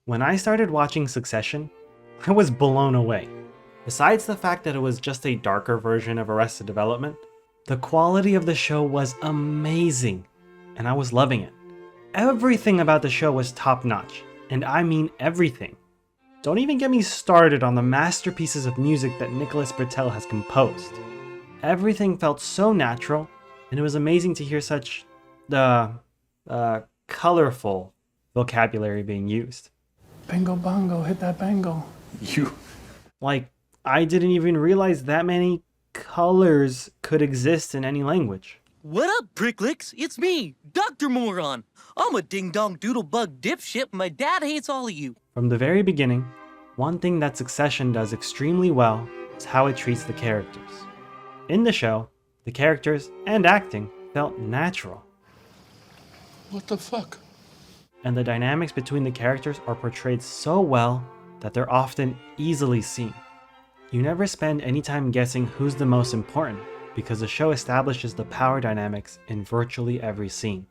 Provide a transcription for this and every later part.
When I started watching Succession, I was blown away. Besides the fact that it was just a darker version of Arrested Development, the quality of the show was amazing, and I was loving it. Everything about the show was top-notch, and I mean everything. Don't even get me started on the masterpieces of music that Nicholas Britell has composed. Everything felt so natural, and it was amazing to hear such colorful vocabulary being used. Bingo bongo, hit that bango. Like, I didn't even realize that many colors could exist in any language. What up, pricklicks? It's me, Dr. Moron. I'm a ding-dong doodle-bug dipshit, and my dad hates all of you. From the very beginning, one thing that Succession does extremely well is how it treats the characters. In the show, the characters and acting felt natural. What the fuck? And the dynamics between the characters are portrayed so well that they're often easily seen. You never spend any time guessing who's the most important, because the show establishes the power dynamics in virtually every scene.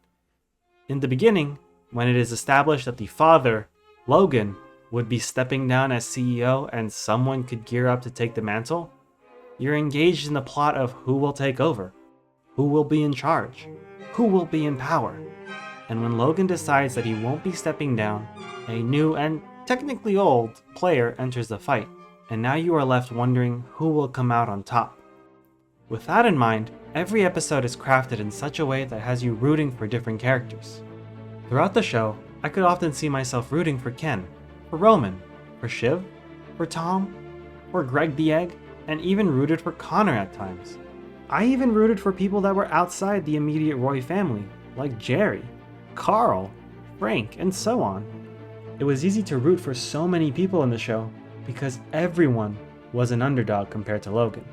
In the beginning, when it is established that the father, Logan, would be stepping down as CEO and someone could gear up to take the mantle, you're engaged in the plot of who will take over, who will be in charge, who will be in power. And when Logan decides that he won't be stepping down, a new and technically old player enters the fight, and now you are left wondering who will come out on top. With that in mind, every episode is crafted in such a way that has you rooting for different characters. Throughout the show, I could often see myself rooting for Ken, for Roman, for Shiv, for Tom, for Greg the Egg, and even rooted for Connor at times. I even rooted for people that were outside the immediate Roy family, like Gerri, Carl, Frank, and so on. It was easy to root for so many people in the show because everyone was an underdog compared to Logan.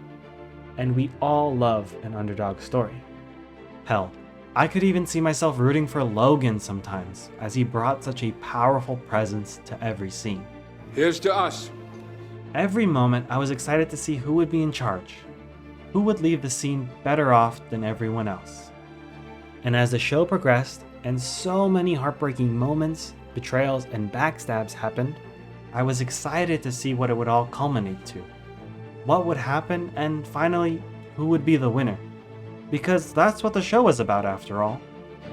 And we all love an underdog story. Hell, I could even see myself rooting for Logan sometimes, as he brought such a powerful presence to every scene. Here's to us. Every moment I was excited to see who would be in charge, who would leave the scene better off than everyone else. And as the show progressed, and so many heartbreaking moments, betrayals, and backstabs happened, I was excited to see what it would all culminate to. What would happen, and finally, who would be the winner? Because that's what the show is about after all.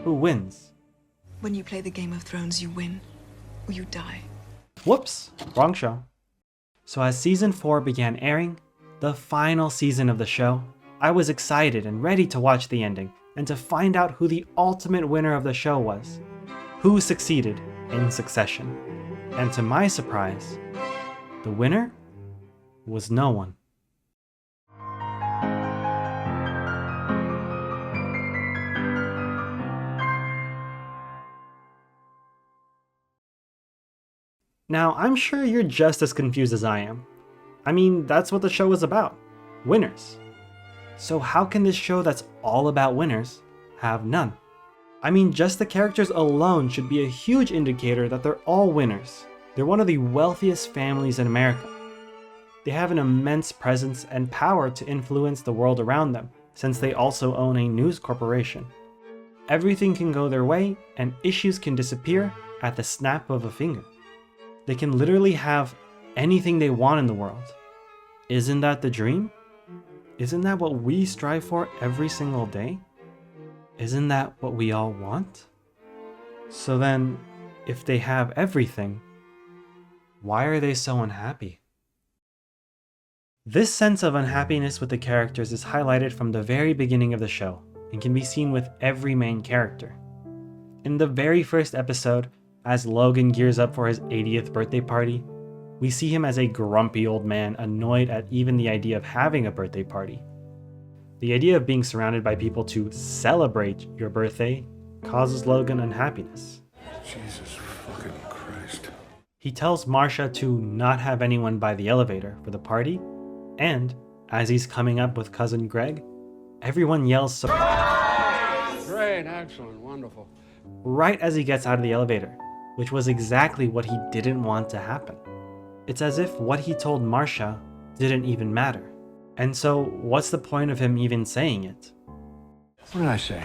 Who wins? When you play the Game of Thrones, you win, or you die. Whoops, wrong show. So as season 4 began airing, the final season of the show, I was excited and ready to watch the ending, and to find out who the ultimate winner of the show was. Who succeeded in Succession. And to my surprise, the winner was no one. Now, I'm sure you're just as confused as I am. I mean, that's what the show is about. Winners. So how can this show that's all about winners have none? I mean, just the characters alone should be a huge indicator that they're all winners. They're one of the wealthiest families in America. They have an immense presence and power to influence the world around them, since they also own a news corporation. Everything can go their way, and issues can disappear at the snap of a finger. They can literally have anything they want in the world. Isn't that the dream? Isn't that what we strive for every single day? Isn't that what we all want? So then, if they have everything, why are they so unhappy? This sense of unhappiness with the characters is highlighted from the very beginning of the show, and can be seen with every main character. In the very first episode, as Logan gears up for his 80th birthday party, we see him as a grumpy old man annoyed at even the idea of having a birthday party. The idea of being surrounded by people to celebrate your birthday causes Logan unhappiness. Jesus fucking Christ. He tells Marcia to not have anyone by the elevator for the party, and as he's coming up with cousin Greg, everyone yells surprise! Great, excellent, wonderful. Right as he gets out of the elevator, which was exactly what he didn't want to happen. It's as if what he told Marcia didn't even matter. And so, what's the point of him even saying it? What did I say?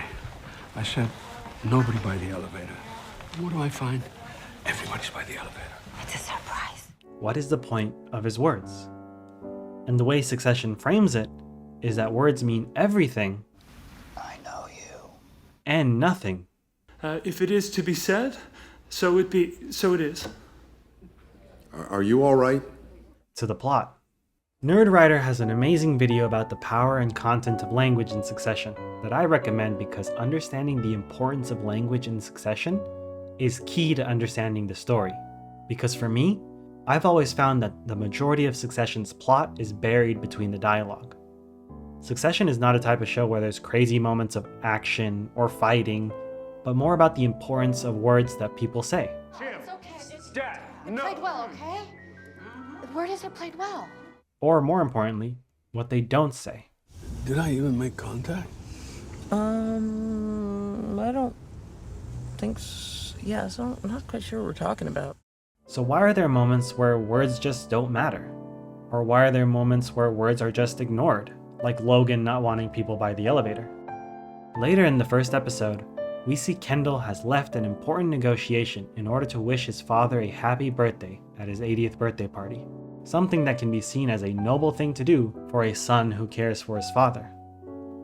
I said, nobody by the elevator. What do I find? Everybody's by the elevator. It's a surprise. What is the point of his words? And the way Succession frames it is that words mean everything I know you. and nothing. If it is to be said, so it is. Are you all right? To the plot. Nerdwriter has an amazing video about the power and content of language in Succession that I recommend because understanding the importance of language in Succession is key to understanding the story. Because for me, I've always found that the majority of Succession's plot is buried between the dialogue. Succession is not a type of show where there's crazy moments of action or fighting, but more about the importance of words that people say. It's okay. Dad, no. It played well, okay? The word is it played well. Or more importantly, what they don't say. Did I even make contact? I don't think so. Yeah, so I'm not quite sure what we're talking about. So why are there moments where words just don't matter? Or why are there moments where words are just ignored, like Logan not wanting people by the elevator? Later in the first episode, we see Kendall has left an important negotiation in order to wish his father a happy birthday at his 80th birthday party, something that can be seen as a noble thing to do for a son who cares for his father.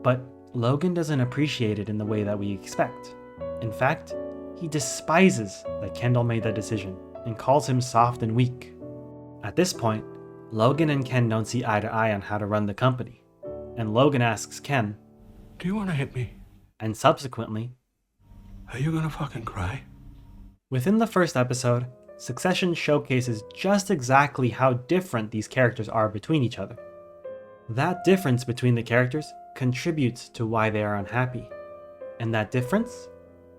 But Logan doesn't appreciate it in the way that we expect. In fact, he despises that Kendall made that decision and calls him soft and weak. At this point, Logan and Ken don't see eye to eye on how to run the company, and Logan asks Ken, Do you want to hit me? and subsequently, Are you gonna fucking cry? within the first episode, Succession showcases just exactly how different these characters are between each other. That difference between the characters contributes to why they are unhappy, and that difference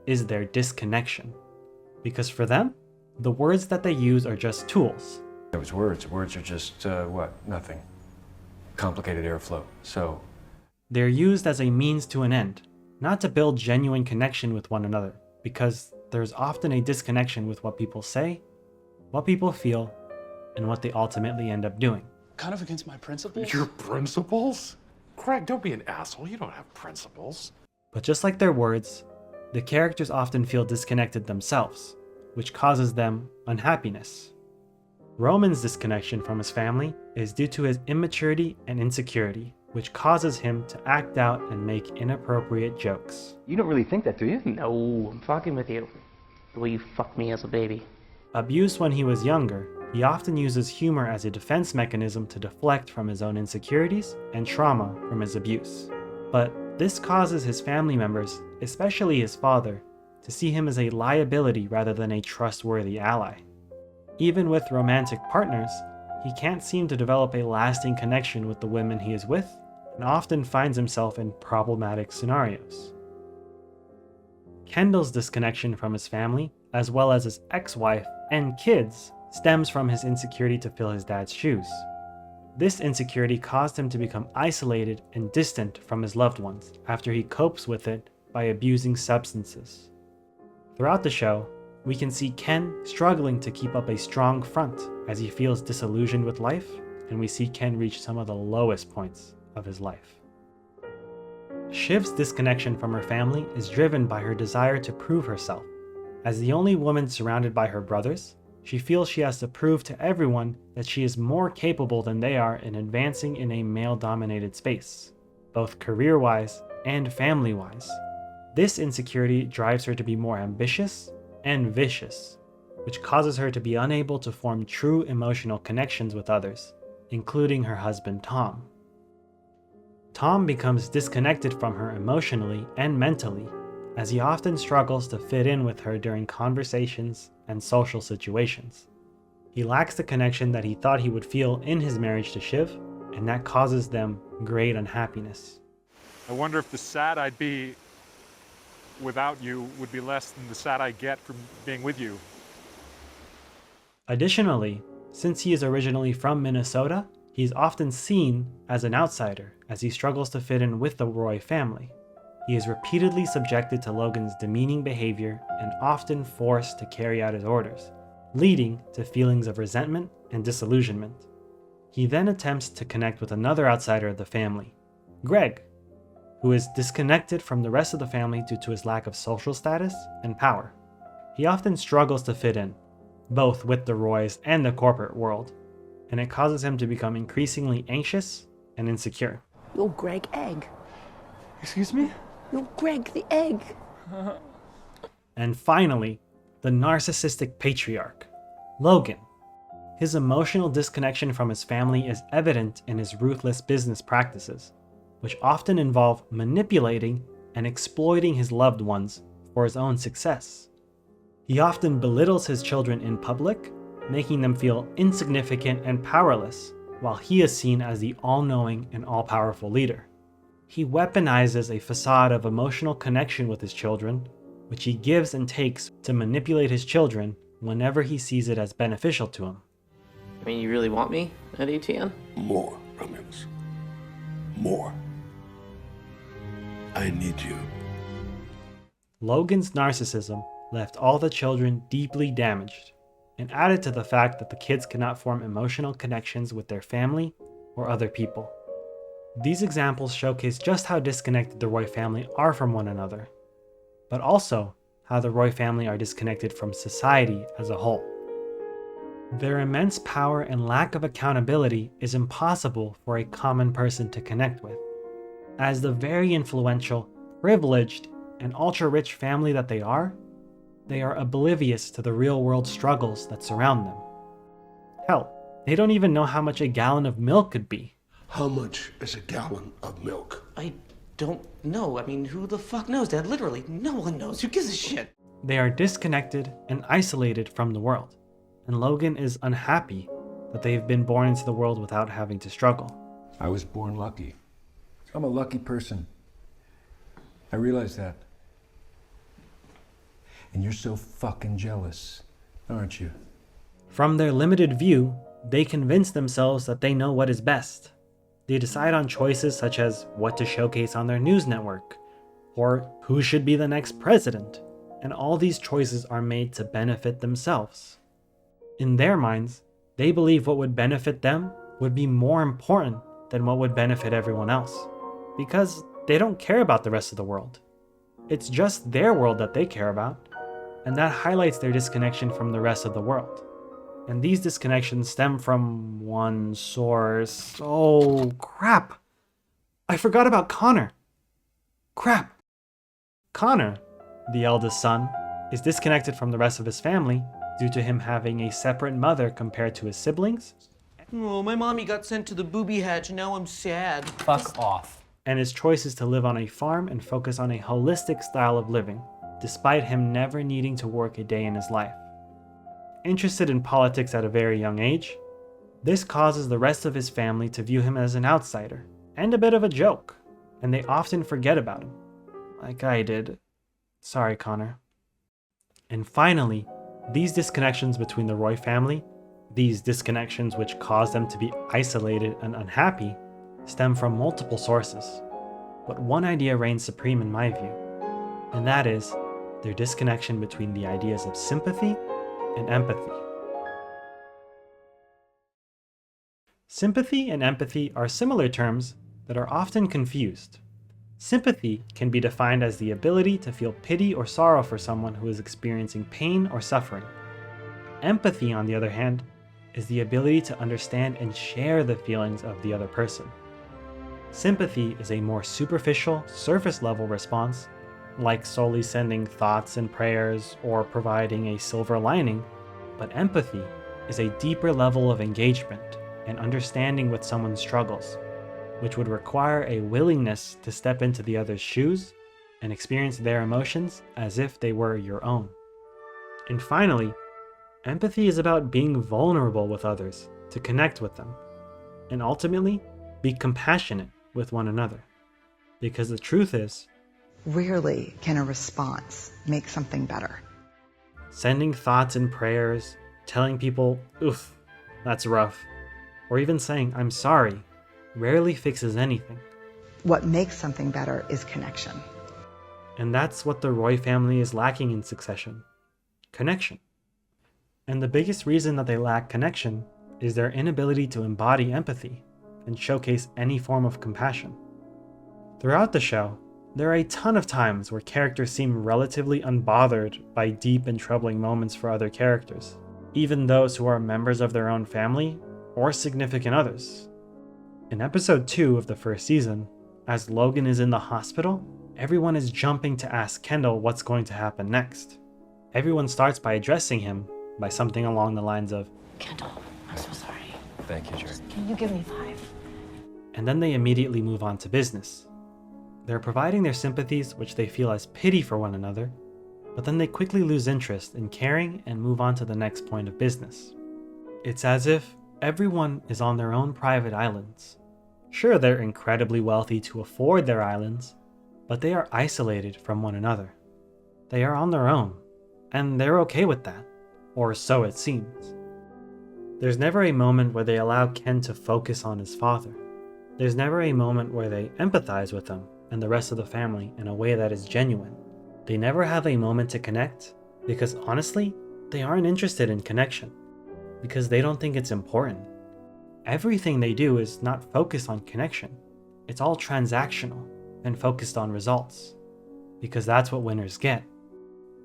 is their disconnection. Because for them, the words that they use are just tools. Those words are just, nothing. Complicated airflow, so... They're used as a means to an end, not to build genuine connection with one another, because there's often a disconnection with what people say, what people feel, and what they ultimately end up doing. Kind of against my principles? Your principles? Craig, don't be an asshole. You don't have principles. But just like their words, the characters often feel disconnected themselves, which causes them unhappiness. Roman's disconnection from his family is due to his immaturity and insecurity, which causes him to act out and make inappropriate jokes. You don't really think that, do you? No, I'm fucking with you. The way you fucked me as a baby. Abused when he was younger, he often uses humor as a defense mechanism to deflect from his own insecurities and trauma from his abuse. But this causes his family members, especially his father, to see him as a liability rather than a trustworthy ally. Even with romantic partners, he can't seem to develop a lasting connection with the women he is with, and often finds himself in problematic scenarios. Kendall's disconnection from his family, as well as his ex-wife and kids, stems from his insecurity to fill his dad's shoes. This insecurity caused him to become isolated and distant from his loved ones after he copes with it by abusing substances. Throughout the show, we can see Ken struggling to keep up a strong front as he feels disillusioned with life, and we see Ken reach some of the lowest points of his life. Shiv's disconnection from her family is driven by her desire to prove herself. As the only woman surrounded by her brothers, she feels she has to prove to everyone that she is more capable than they are in advancing in a male-dominated space, both career-wise and family-wise. This insecurity drives her to be more ambitious and vicious, which causes her to be unable to form true emotional connections with others, including her husband Tom. Tom becomes disconnected from her emotionally and mentally, as he often struggles to fit in with her during conversations and social situations. He lacks the connection that he thought he would feel in his marriage to Shiv, and that causes them great unhappiness. I wonder if the sad I'd be without you would be less than the sad I get from being with you. Additionally, since he is originally from Minnesota, he's often seen as an outsider as he struggles to fit in with the Roy family. He is repeatedly subjected to Logan's demeaning behavior and often forced to carry out his orders, leading to feelings of resentment and disillusionment. He then attempts to connect with another outsider of the family, Greg, who is disconnected from the rest of the family due to his lack of social status and power. He often struggles to fit in, both with the Roys and the corporate world, and it causes him to become increasingly anxious and insecure. You're Greg Egg. Excuse me? You're Greg the Egg. And finally, the narcissistic patriarch, Logan. His emotional disconnection from his family is evident in his ruthless business practices, which often involve manipulating and exploiting his loved ones for his own success. He often belittles his children in public, making them feel insignificant and powerless, while he is seen as the all-knowing and all-powerful leader. He weaponizes a facade of emotional connection with his children, which he gives and takes to manipulate his children whenever he sees it as beneficial to him. I mean, you really want me at 18? More, Romulus. More. I need you. Logan's narcissism left all the children deeply damaged, and added to the fact that the kids cannot form emotional connections with their family or other people. These examples showcase just how disconnected the Roy family are from one another, but also how the Roy family are disconnected from society as a whole. Their immense power and lack of accountability is impossible for a common person to connect with. As the very influential, privileged, and ultra-rich family that they are oblivious to the real-world struggles that surround them. Hell, they don't even know how much a gallon of milk could be. How much is a gallon of milk? I don't know. I mean, who the fuck knows, Dad? Literally, no one knows. Who gives a shit? They are disconnected and isolated from the world, and Logan is unhappy that they've been born into the world without having to struggle. I was born lucky. I'm a lucky person. I realize that. And you're so fucking jealous, aren't you? From their limited view, they convince themselves that they know what is best. They decide on choices such as what to showcase on their news network, or who should be the next president, and all these choices are made to benefit themselves. In their minds, they believe what would benefit them would be more important than what would benefit everyone else, because they don't care about the rest of the world. It's just their world that they care about, and that highlights their disconnection from the rest of the world. And these disconnections stem from one source. Oh, crap! I forgot about Connor. Crap! Connor, the eldest son, is disconnected from the rest of his family due to him having a separate mother compared to his siblings. Oh, my mommy got sent to the booby hatch and now I'm sad. Fuck off. And his choice is to live on a farm and focus on a holistic style of living, despite him never needing to work a day in his life. Interested in politics at a very young age, this causes the rest of his family to view him as an outsider, and a bit of a joke, and they often forget about him. Like I did. Sorry, Connor. And finally, these disconnections between the Roy family, these disconnections which cause them to be isolated and unhappy, stem from multiple sources. But one idea reigns supreme in my view, and that is their disconnection between the ideas of sympathy and empathy. Sympathy and empathy are similar terms that are often confused. Sympathy can be defined as the ability to feel pity or sorrow for someone who is experiencing pain or suffering. Empathy, on the other hand, is the ability to understand and share the feelings of the other person. Sympathy is a more superficial, surface-level response, like solely sending thoughts and prayers or providing a silver lining, but empathy is a deeper level of engagement and understanding with someone's struggles, which would require a willingness to step into the other's shoes and experience their emotions as if they were your own. And finally, empathy is about being vulnerable with others to connect with them, and ultimately be compassionate with one another. Because the truth is, rarely can a response make something better. Sending thoughts and prayers, telling people, oof, that's rough, or even saying, I'm sorry, rarely fixes anything. What makes something better is connection. And that's what the Roy family is lacking in Succession. Connection. And the biggest reason that they lack connection is their inability to embody empathy and showcase any form of compassion. Throughout the show, there are a ton of times where characters seem relatively unbothered by deep and troubling moments for other characters, even those who are members of their own family or significant others. In episode 2 of the first season, as Logan is in the hospital, everyone is jumping to ask Kendall what's going to happen next. Everyone starts by addressing him by something along the lines of, Kendall, I'm so sorry. Thank you, Gerri. Can you give me 5? and then they immediately move on to business. They're providing their sympathies, which they feel as pity for one another, but then they quickly lose interest in caring and move on to the next point of business. It's as if everyone is on their own private islands. Sure, they're incredibly wealthy to afford their islands, but they are isolated from one another. They are on their own, and they're okay with that, or so it seems. There's never a moment where they allow Ken to focus on his father. There's never a moment where they empathize with him and the rest of the family in a way that is genuine. They never have a moment to connect because honestly, they aren't interested in connection because they don't think it's important. Everything they do is not focused on connection. It's all transactional and focused on results because that's what winners get.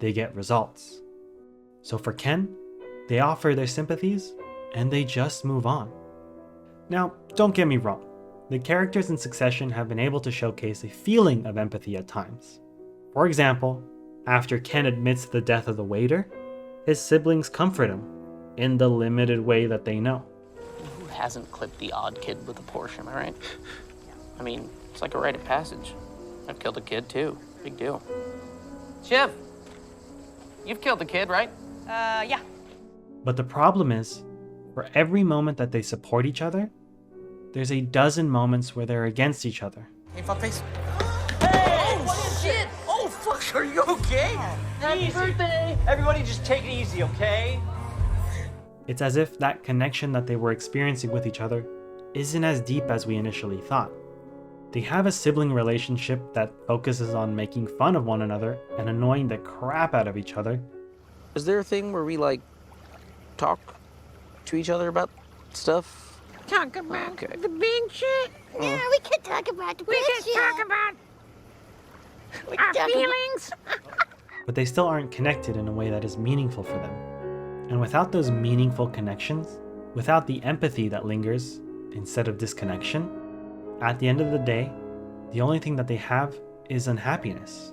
They get results. So for Ken, they offer their sympathies and they just move on. Now, don't get me wrong. The characters in Succession have been able to showcase a feeling of empathy at times. For example, after Ken admits to the death of the waiter, his siblings comfort him in the limited way that they know. Who hasn't clipped the odd kid with a Porsche, am I right? I mean, it's like a rite of passage. I've killed a kid too. Big deal. Shiv, you've killed a kid, right? Yeah. But the problem is, for every moment that they support each other, there's a dozen moments where they're against each other. Hey, fuckface. Hey! Oh, shit! Oh, fuck, are you okay? Happy birthday! Everybody just take it easy, okay? It's as if that connection that they were experiencing with each other isn't as deep as we initially thought. They have a sibling relationship that focuses on making fun of one another and annoying the crap out of each other. Is there a thing where we, like, talk to each other about stuff? Talk about the big shit. Yeah, we can talk about the big shit. We can talk about our feelings. But they still aren't connected in a way that is meaningful for them. And without those meaningful connections, without the empathy that lingers instead of disconnection, at the end of the day, the only thing that they have is unhappiness.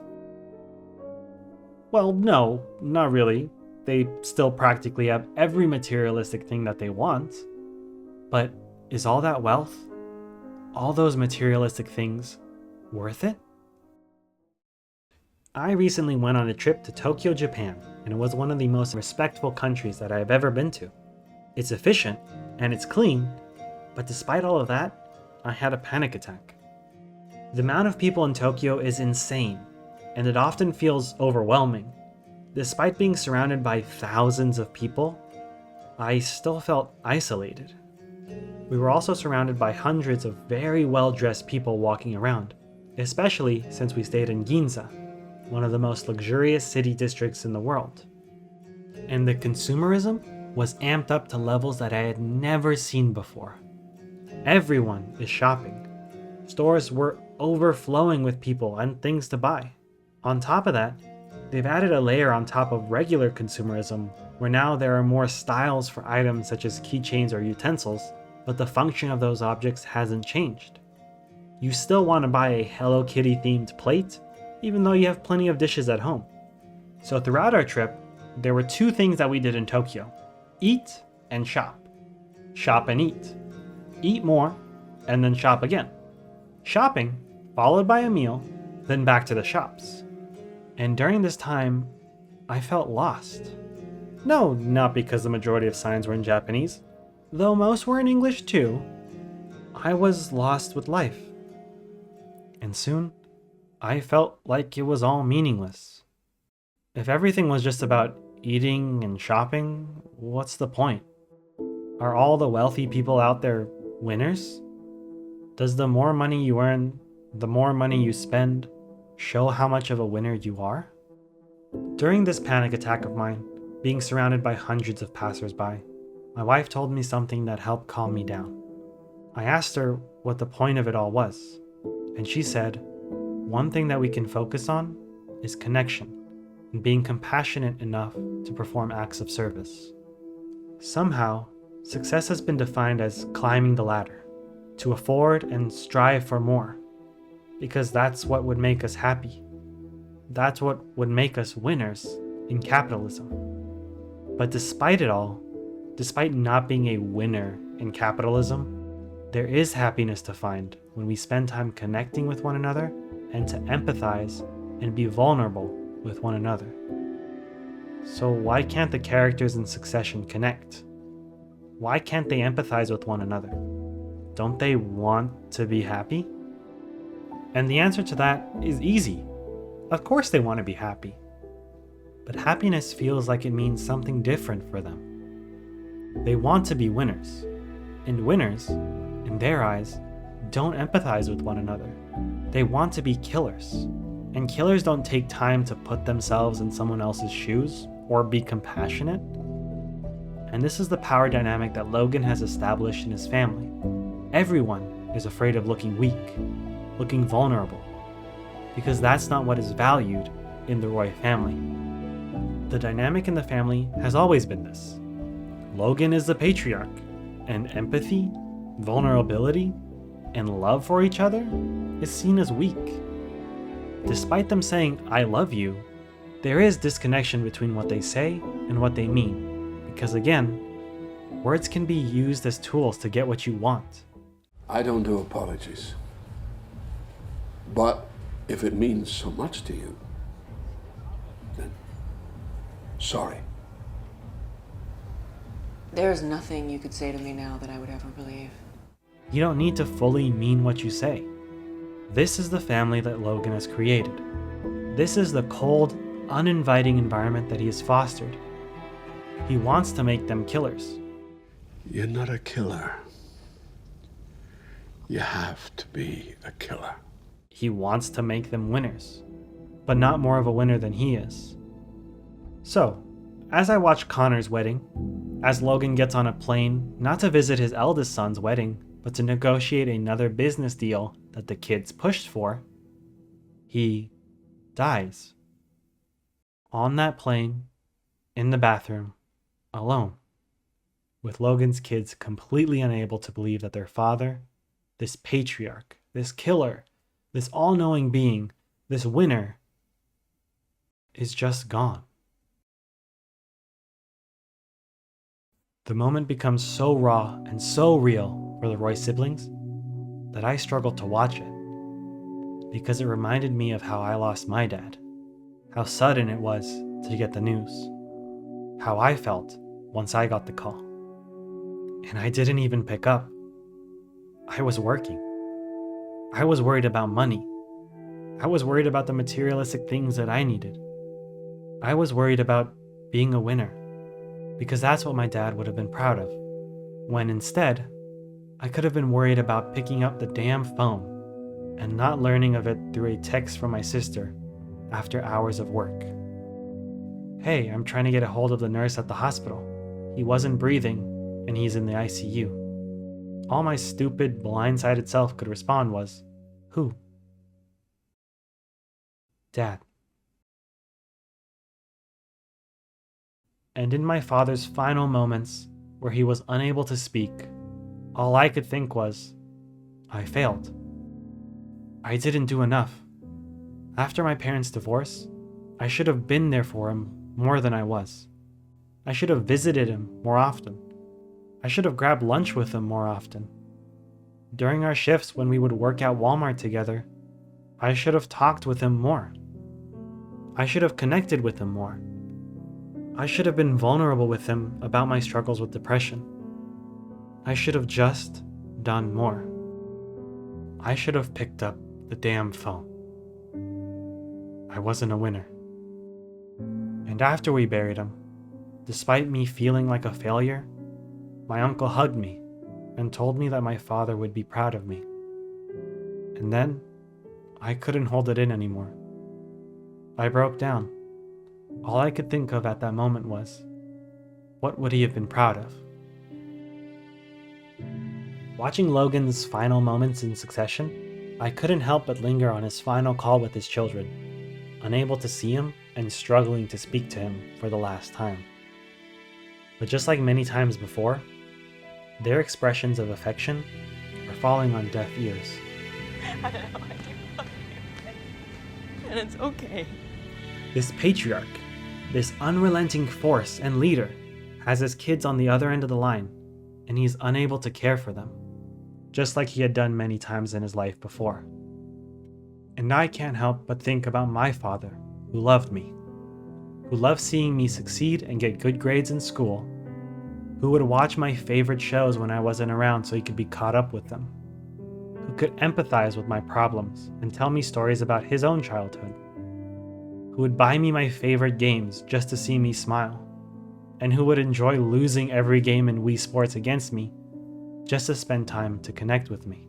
Well, no, not really. They still practically have every materialistic thing that they want. But is all that wealth, all those materialistic things, worth it? I recently went on a trip to Tokyo, Japan, and it was one of the most respectful countries that I have ever been to. It's efficient, and it's clean, but despite all of that, I had a panic attack. The amount of people in Tokyo is insane, and it often feels overwhelming. Despite being surrounded by thousands of people, I still felt isolated. We were also surrounded by hundreds of very well-dressed people walking around, especially since we stayed in Ginza, one of the most luxurious city districts in the world. And the consumerism was amped up to levels that I had never seen before. Everyone is shopping. Stores were overflowing with people and things to buy. On top of that, they've added a layer on top of regular consumerism, where now there are more styles for items such as keychains or utensils, but the function of those objects hasn't changed. You still want to buy a Hello Kitty themed plate, even though you have plenty of dishes at home. So throughout our trip, there were two things that we did in Tokyo: eat and shop. Shop and eat. Eat more, and then shop again. Shopping, followed by a meal, then back to the shops. And during this time, I felt lost. No, not because the majority of signs were in Japanese, though most were in English too. I was lost with life. And soon, I felt like it was all meaningless. If everything was just about eating and shopping, what's the point? Are all the wealthy people out there winners? Does the more money you earn, the more money you spend, show how much of a winner you are? During this panic attack of mine, being surrounded by hundreds of passersby, my wife told me something that helped calm me down. I asked her what the point of it all was, and she said, one thing that we can focus on is connection and being compassionate enough to perform acts of service. Somehow, success has been defined as climbing the ladder, to afford and strive for more, because that's what would make us happy. That's what would make us winners in capitalism. But despite it all, despite not being a winner in capitalism, there is happiness to find when we spend time connecting with one another and to empathize and be vulnerable with one another. So why can't the characters in Succession connect? Why can't they empathize with one another? Don't they want to be happy? And the answer to that is easy. Of course they want to be happy. But happiness feels like it means something different for them. They want to be winners. And winners, in their eyes, don't empathize with one another. They want to be killers. And killers don't take time to put themselves in someone else's shoes or be compassionate. And this is the power dynamic that Logan has established in his family. Everyone is afraid of looking weak, looking vulnerable, because that's not what is valued in the Roy family. The dynamic in the family has always been this. Logan is the patriarch, and empathy, vulnerability, and love for each other is seen as weak. Despite them saying, "I love you," there is disconnection between what they say and what they mean, because again, words can be used as tools to get what you want. I don't do apologies. But if it means so much to you, then sorry. There's nothing you could say to me now that I would ever believe. You don't need to fully mean what you say. This is the family that Logan has created. This is the cold, uninviting environment that he has fostered. He wants to make them killers. You're not a killer. You have to be a killer. He wants to make them winners, but not more of a winner than he is. So, as I watch Connor's wedding, as Logan gets on a plane not to visit his eldest son's wedding, but to negotiate another business deal that the kids pushed for, he dies. On that plane, in the bathroom, alone, with Logan's kids completely unable to believe that their father, this patriarch, this killer, this all-knowing being, this winner, is just gone. The moment becomes so raw and so real for the Roy siblings that I struggled to watch it, because it reminded me of how I lost my dad, how sudden it was to get the news, how I felt once I got the call. And I didn't even pick up. I was working. I was worried about money. I was worried about the materialistic things that I needed. I was worried about being a winner, because that's what my dad would have been proud of, when instead, I could have been worried about picking up the damn phone and not learning of it through a text from my sister after hours of work. Hey, I'm trying to get a hold of the nurse at the hospital. He wasn't breathing, and he's in the ICU. All my stupid, blindsided self could respond was, who? Dad. And in my father's final moments, where he was unable to speak, all I could think was, I failed. I didn't do enough. After my parents' divorce, I should have been there for him more than I was. I should have visited him more often. I should have grabbed lunch with him more often. During our shifts when we would work at Walmart together, I should have talked with him more. I should have connected with him more. I should have been vulnerable with him about my struggles with depression. I should have just done more. I should have picked up the damn phone. I wasn't a winner. And after we buried him, despite me feeling like a failure, my uncle hugged me and told me that my father would be proud of me. And then, I couldn't hold it in anymore. I broke down. All I could think of at that moment was, what would he have been proud of? Watching Logan's final moments in Succession, I couldn't help but linger on his final call with his children, unable to see him and struggling to speak to him for the last time. But just like many times before, their expressions of affection are falling on deaf ears. I know, I do love you. And it's okay. This patriarch, this unrelenting force and leader, has his kids on the other end of the line, and he's unable to care for them, just like he had done many times in his life before. And I can't help but think about my father, who loved me, who loved seeing me succeed and get good grades in school, who would watch my favorite shows when I wasn't around so he could be caught up with them, who could empathize with my problems and tell me stories about his own childhood, who would buy me my favorite games just to see me smile, and who would enjoy losing every game in Wii Sports against me just to spend time to connect with me.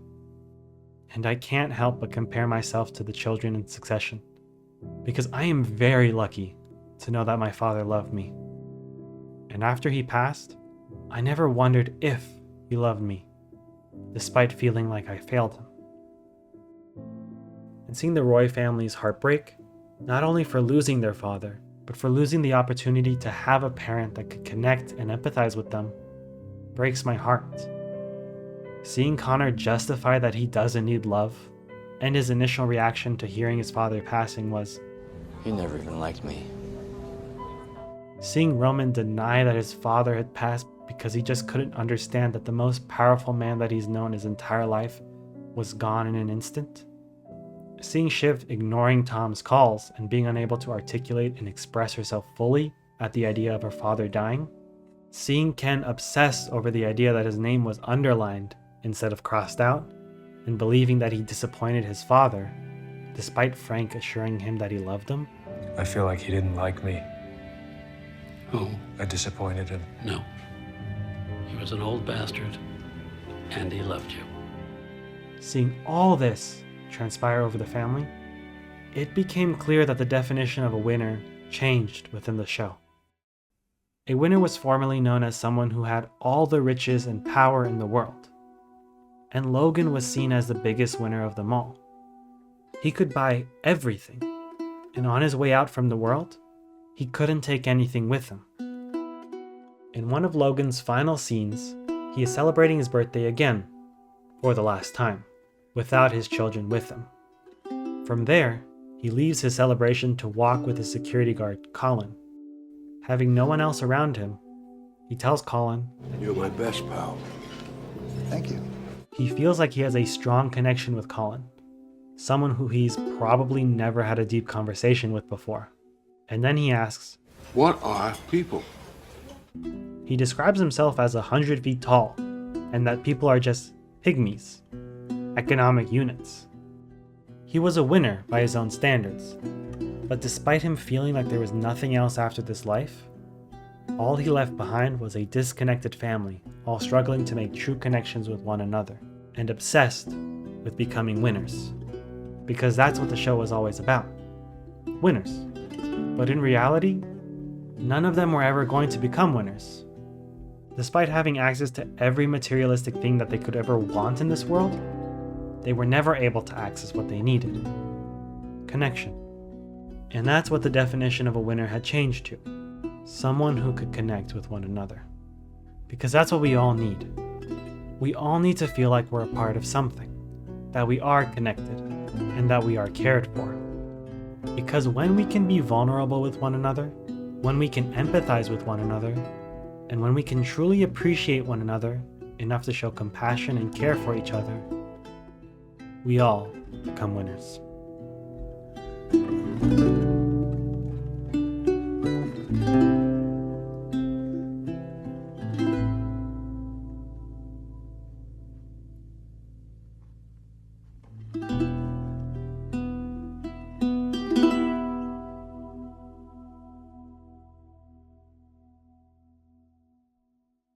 And I can't help but compare myself to the children in succession, because I am very lucky to know that my father loved me. And after he passed, I never wondered if he loved me, despite feeling like I failed him. And seeing the Roy family's heartbreak, not only for losing their father, but for losing the opportunity to have a parent that could connect and empathize with them, breaks my heart. Seeing Connor justify that he doesn't need love, and his initial reaction to hearing his father passing was, You never even liked me. Seeing Roman deny that his father had passed because he just couldn't understand that the most powerful man that he's known his entire life was gone in an instant. Seeing Shiv ignoring Tom's calls and being unable to articulate and express herself fully at the idea of her father dying. Seeing Ken obsess over the idea that his name was underlined instead of crossed out, and believing that he disappointed his father, despite Frank assuring him that he loved him. I feel like he didn't like me. Oh, I disappointed him. no. He was an old bastard, and he loved you. Seeing all this transpire over the family, it became clear that the definition of a winner changed within the show. A winner was formerly known as someone who had all the riches and power in the world, and Logan was seen as the biggest winner of them all. He could buy everything, and on his way out from the world, he couldn't take anything with him. In one of Logan's final scenes, he is celebrating his birthday again, for the last time, without his children with him. From there, he leaves his celebration to walk with his security guard, Colin. Having no one else around him, he tells Colin, You're my best pal. Thank you. He feels like he has a strong connection with Colin, someone who he's probably never had a deep conversation with before. And then he asks, What are people? He describes himself as 100 feet tall, and that people are just pygmies, economic units. He was a winner by his own standards, but despite him feeling like there was nothing else after this life, all he left behind was a disconnected family, all struggling to make true connections with one another, and obsessed with becoming winners. Because that's what the show was always about. Winners. But in reality, none of them were ever going to become winners. Despite having access to every materialistic thing that they could ever want in this world, they were never able to access what they needed. Connection. And that's what the definition of a winner had changed to. Someone who could connect with one another. Because that's what we all need. We all need to feel like we're a part of something, that we are connected, and that we are cared for. Because when we can be vulnerable with one another, when we can empathize with one another, and when we can truly appreciate one another enough to show compassion and care for each other, we all become winners.